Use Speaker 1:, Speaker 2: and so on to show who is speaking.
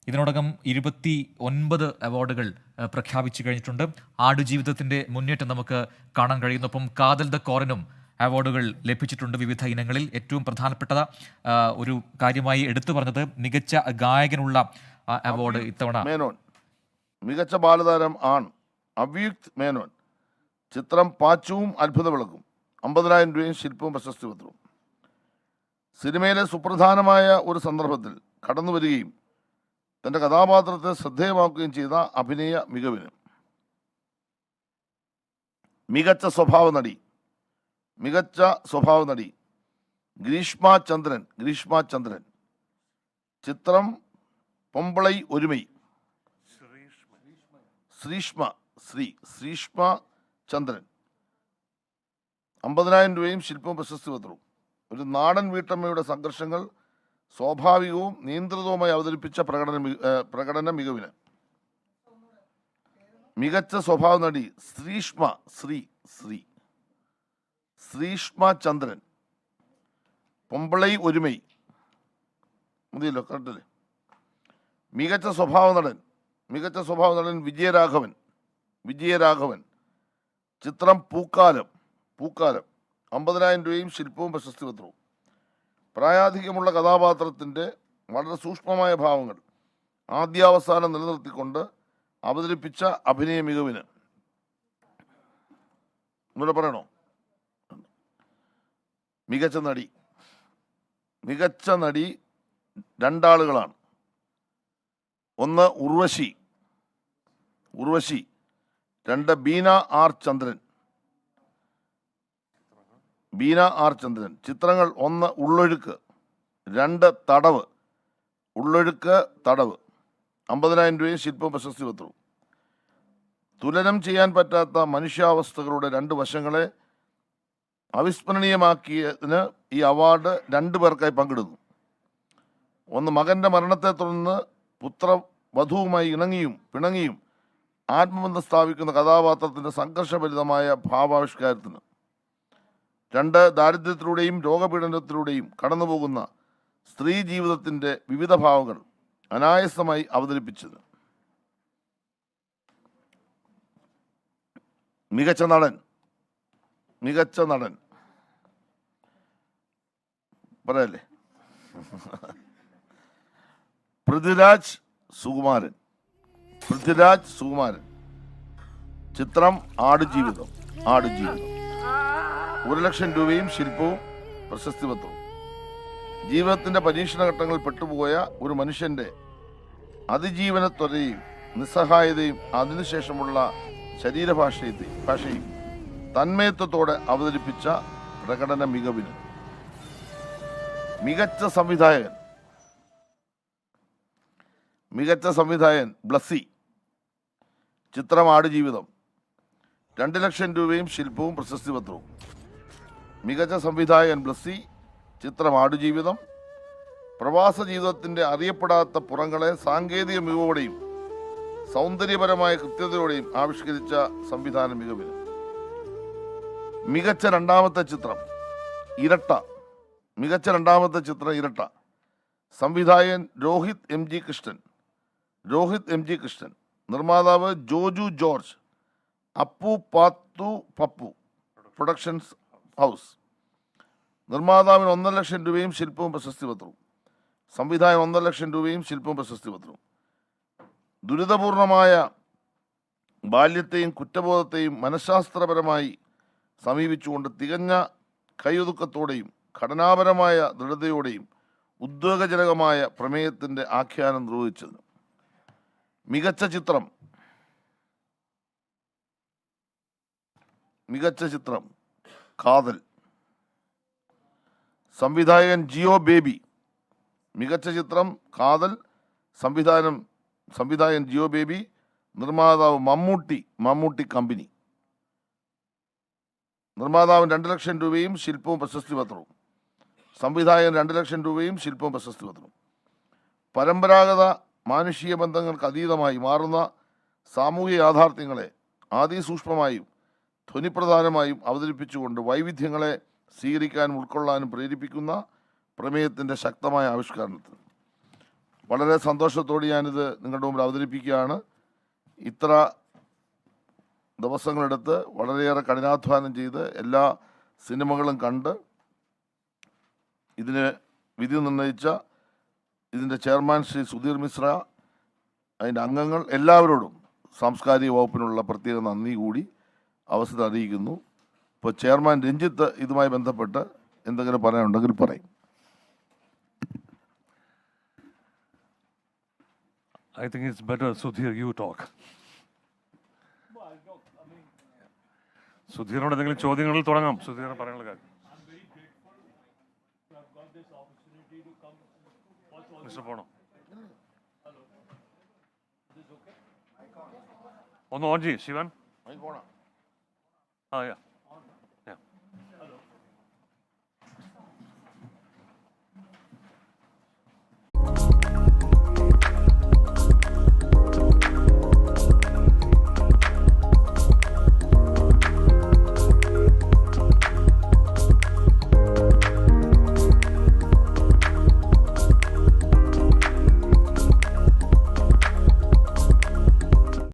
Speaker 1: ഇതിനോടകം 29 അവാർഡുകൾ പ്രഖ്യാപിച്ചു കഴിഞ്ഞിട്ടുണ്ട്. ആടുജീവിതത്തിന്റെ മുന്നേറ്റം നമുക്ക് കാണാൻ കഴിയുന്നു. ഒപ്പം കാതൽ ദ കോറിനും അവാർഡുകൾ ലഭിച്ചിട്ടുണ്ട് വിവിധ ഇനങ്ങളിൽ. ഏറ്റവും പ്രധാനപ്പെട്ട ഒരു കാര്യമായി എടുത്തു പറഞ്ഞത് മികച്ച ഗായകനുള്ള അവാർഡ് ഇത്തവണ
Speaker 2: മേനോൻ, മികച്ച ബാലതാരം ആൺ അവ്യുക്ത് മേനോൻ. ചിത്രം പാച്ചുവും അത്ഭുത വിളക്കും. 50,000 രൂപയും ശില്പവും പ്രശസ്തി പത്രവും. സിനിമയിലെ സുപ്രധാനമായ ഒരു സന്ദർഭത്തിൽ കടന്നു വരികയും തൻ്റെ കഥാപാത്രത്തെ ശ്രദ്ധേയമാക്കുകയും ചെയ്ത അഭിനയ മികവിന്. മികച്ച സ്വഭാവ നടി ഗ്രീഷ്മ ചന്ദ്രൻ. ചിത്രം പൊമ്പളൈ ഒരുമൈ. ശ്രീഷ്മ ചന്ദ്രൻ. 50,000 രൂപയും ശില്പവും പ്രശസ്തി പത്രവും. ഒരു നാടൻ വീട്ടമ്മയുടെ സംഘർഷങ്ങൾ സ്വാഭാവികവും നിയന്ത്രിതവുമായി അവതരിപ്പിച്ച പ്രകടന മികവിന്. മികച്ച സ്വഭാവ നടി ശ്രീഷ്മ ചന്ദ്രൻ. പൊമ്പളൈ ഒരുമൈ മതിയല്ലോ, കറക്റ്റല്ലേ? മികച്ച സ്വഭാവ നടൻ വിജയരാഘവൻ. ചിത്രം പൂക്കാലം. 50,000 രൂപയും ശില്പവും പ്രശസ്തി പത്രവും. പ്രായാധിക്യമുള്ള കഥാപാത്രത്തിൻ്റെ വളരെ സൂക്ഷ്മമായ ഭാവങ്ങൾ ആദ്യാവസാനം നിലനിർത്തിക്കൊണ്ട് അവതരിപ്പിച്ച അഭിനയ മികവിന്. ഒന്നുകൂടെ പറയണോ? മികച്ച നടി 2 ആളുകളാണ്. ഒന്ന് ഉർവശി, 2 ബീന ആർ ചന്ദ്രൻ. ചിത്രങ്ങൾ 1 ഉള്ളൊഴുക്ക്, 2 തടവ്. 50,000 രൂപയും ശില്പവും പ്രശസ്തി പത്രവും. തുലനം ചെയ്യാൻ പറ്റാത്ത മനുഷ്യാവസ്ഥകളുടെ 2 വശങ്ങളെ അവിസ്മരണീയമാക്കിയതിന് ഈ അവാർഡ് 2 പേർക്കായി പങ്കിടുന്നു. ഒന്ന്, മകന്റെ മരണത്തെ തുടർന്ന് പുത്രവധുവുമായി പിണങ്ങിയും ആത്മബന്ധം സ്ഥാപിക്കുന്ന കഥാപാത്രത്തിന്റെ സംഘർഷഭരിതമായ ഭാവാവിഷ്കാരത്തിന്. 2, ദാരിദ്ര്യത്തിലൂടെയും രോഗപീഡനത്തിലൂടെയും കടന്നുപോകുന്ന സ്ത്രീ ജീവിതത്തിന്റെ വിവിധ ഭാവങ്ങൾ അനായാസമായി അവതരിപ്പിച്ചത്. മികച്ച നടൻ പറയല്ലേ? പൃഥ്വിരാജ് സുകുമാരൻ. ചിത്രം ആടുജീവിതം. 1,00,000 രൂപയും ശില്പവും പ്രശസ്തി പത്രവും. ജീവിതത്തിന്റെ പരീക്ഷണ ഘട്ടങ്ങളിൽ പെട്ടുപോയ ഒരു മനുഷ്യന്റെ അതിജീവനത്വരയും നിസ്സഹായതയും അതിനുശേഷമുള്ള ശരീരഭാഷയും തന്മയത്വത്തോടെ അവതരിപ്പിച്ച പ്രകടന മികവിന്. മികച്ച സംവിധായകൻ ബ്ലസ്സി. ചിത്രം ആടുജീവിതം. 2,00,000 രൂപയും ശില്പവും പ്രശസ്തി പത്രവും. മികച്ച സംവിധായകൻ ബ്ലസ്സി. ചിത്രം ആടുജീവിതം. പ്രവാസ ജീവിതത്തിന്റെ അറിയപ്പെടാത്ത പുറങ്ങളെ സാങ്കേതിക മികവോടെയും സൗന്ദര്യപരമായ കൃത്യതയോടെയും ആവിഷ്കരിച്ച സംവിധാന മികവിന്. മികച്ച രണ്ടാമത്തെ ചിത്രം ഇരട്ട. സംവിധായകൻ രോഹിത് എം ജി കൃഷ്ണൻ. നിർമ്മാതാവ് ജോജു ജോർജ്. അപ്പു പാത്തു പപ്പു പ്രൊഡക്ഷൻസ് ഹൗസ്. നിർമ്മാതാവിന് 1,00,000 രൂപയും ശില്പവും പ്രശസ്തി പത്രവും. സംവിധായകൻ 1,00,000 രൂപയും ശില്പവും പ്രശസ്തി പത്രവും. ദുരിതപൂർണമായ ബാല്യത്തെയും കുറ്റബോധത്തെയും മനഃശാസ്ത്രപരമായി സമീപിച്ചുകൊണ്ട് തികഞ്ഞ കൈയൊതുക്കത്തോടെയും ഘടനാപരമായ ദൃഢതയോടെയും ഉദ്വേഗജനകമായ പ്രമേയത്തിൻ്റെ ആഖ്യാനം നിർവഹിച്ചത്. മികച്ച ചിത്രം കാതൽ. സംവിധായകൻ ജിയോ ബേബി. മികച്ച ചിത്രം കാതൽ. സംവിധായകൻ ജിയോ ബേബി. നിർമ്മാതാവ് മമ്മൂട്ടി കമ്പനി. നിർമ്മാതാവിന് 2,00,000 രൂപയും ശില്പവും പ്രശസ്തി പത്രവും. സംവിധായകൻ 2,00,000 രൂപയും ശില്പവും പ്രശസ്തി പത്രവും. പരമ്പരാഗത മാനുഷിക ബന്ധങ്ങൾക്ക് അതീതമായി മാറുന്ന സാമൂഹിക യാഥാർത്ഥ്യങ്ങളെ അതിസൂക്ഷ്മമായും ധ്വനിപ്രധാനമായും അവതരിപ്പിച്ചുകൊണ്ട് വൈവിധ്യങ്ങളെ സ്വീകരിക്കാനും ഉൾക്കൊള്ളാനും പ്രേരിപ്പിക്കുന്ന പ്രമേയത്തിൻ്റെ ശക്തമായ ആവിഷ്കാരത്തിന്. വളരെ സന്തോഷത്തോടെ ഞാനിത് നിങ്ങളുടെ മുമ്പിൽ അവതരിപ്പിക്കുകയാണ്. ഇത്ര ദിവസങ്ങളെടുത്ത് വളരെയേറെ കഠിനാധ്വാനം ചെയ്ത് എല്ലാ സിനിമകളും കണ്ട് ഇതിന് വിധി നിർണയിച്ച ഇതിൻ്റെ ചെയർമാൻ ശ്രീ സുധീർ മിശ്ര, അതിൻ്റെ അംഗങ്ങൾ എല്ലാവരോടും സാംസ്കാരിക വകുപ്പിനുള്ള പ്രത്യേക നന്ദി കൂടി അവസരം അറിയിക്കുന്നു. ഇപ്പോൾ ചെയർമാൻ രഞ്ജിത്ത് ഇതുമായി ബന്ധപ്പെട്ട് എന്തെങ്കിലും പറയാനുണ്ടെങ്കിൽ പറയും.
Speaker 3: I think it's better, Sudhir, you talk. സുധീറിനോട് എന്തെങ്കിലും ചോദ്യങ്ങളിൽ തുടങ്ങാം. സുധീറിന് പറയാനുള്ള കാര്യം. മിസ്റ്റർ പോണോ, ഒന്ന് ഓൺ ചെയ്യ് ശിവൻ. ആ യാ